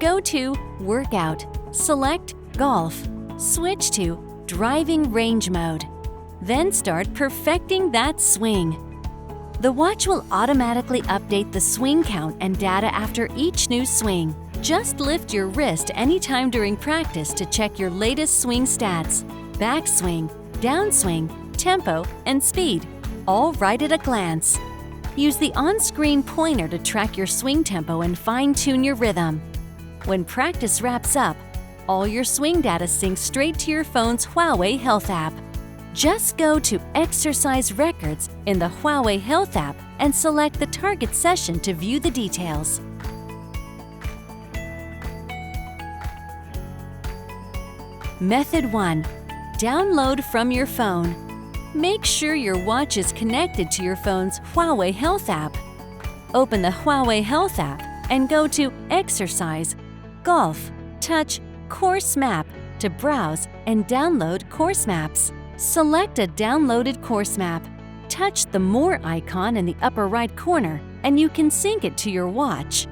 Go to Workout, select Golf, switch to Driving Range Mode. Then start perfecting that swing. The watch will automatically update the swing count and data after each new swing. Just lift your wrist anytime during practice to check your latest swing stats, backswing, downswing, tempo, and speed, all right at a glance. Use the on-screen pointer to track your swing tempo and fine-tune your rhythm. When practice wraps up, all your swing data syncs straight to your phone's HUAWEI Health app. Just go to Exercise Records in the HUAWEI Health app and select the target session to view the details. Method 1. Download from your phone. Make sure your watch is connected to your phone's HUAWEI Health app. Open the HUAWEI Health app and go to Exercise, Golf, Touch, Course Map to browse and download course maps. Select a downloaded course map. Touch the More icon in the upper right corner and you can sync it to your watch.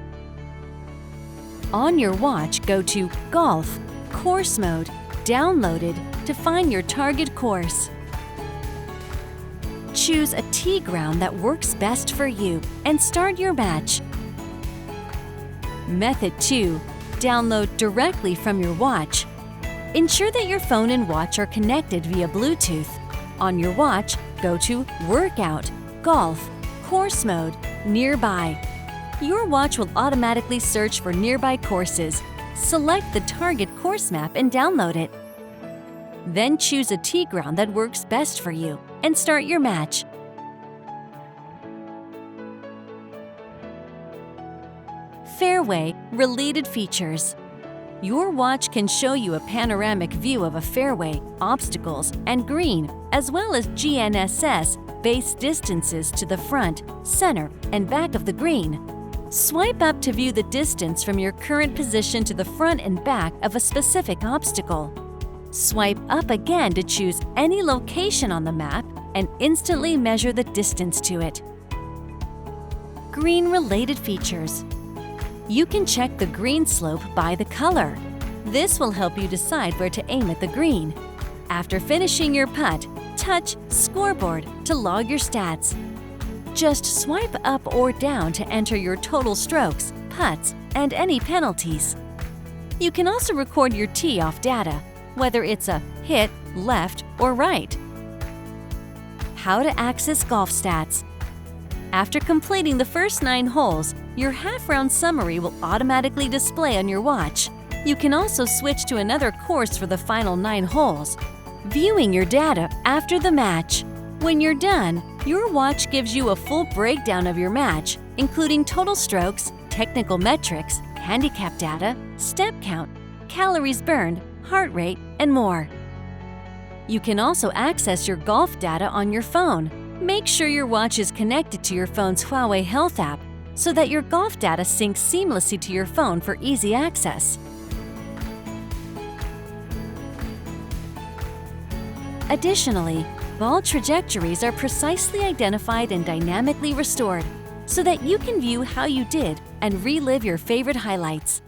On your watch, go to Golf, Course Mode, Downloaded to find your target course. Choose a tee ground that works best for you and start your match. Method 2. Download directly from your watch. Ensure that your phone and watch are connected via Bluetooth. On your watch, go to Workout, Golf, Course Mode, Nearby. Your watch will automatically search for nearby courses. Select the target course map and download it. Then choose a tee ground that works best for you and start your match. Fairway related features. Your watch can show you a panoramic view of a fairway, obstacles, and green, as well as GNSS base distances to the front, center, and back of the green. Swipe up to view the distance from your current position to the front and back of a specific obstacle. Swipe up again to choose any location on the map and instantly measure the distance to it. Green-related features. You can check the green slope by the color. This will help you decide where to aim at the green. After finishing your putt, touch Scoreboard to log your stats. Just swipe up or down to enter your total strokes, putts, and any penalties. You can also record your tee-off data, whether it's a hit, left, or right. How to access golf stats. After completing the first 9 holes, your half-round summary will automatically display on your watch. You can also switch to another course for the final 9 holes. Viewing your data after the match. When you're done, your watch gives you a full breakdown of your match, including total strokes, technical metrics, handicap data, step count, calories burned, heart rate, and more. You can also access your golf data on your phone. Make sure your watch is connected to your phone's HUAWEI Health app so that your golf data syncs seamlessly to your phone for easy access. Additionally, ball trajectories are precisely identified and dynamically restored so that you can view how you did and relive your favorite highlights.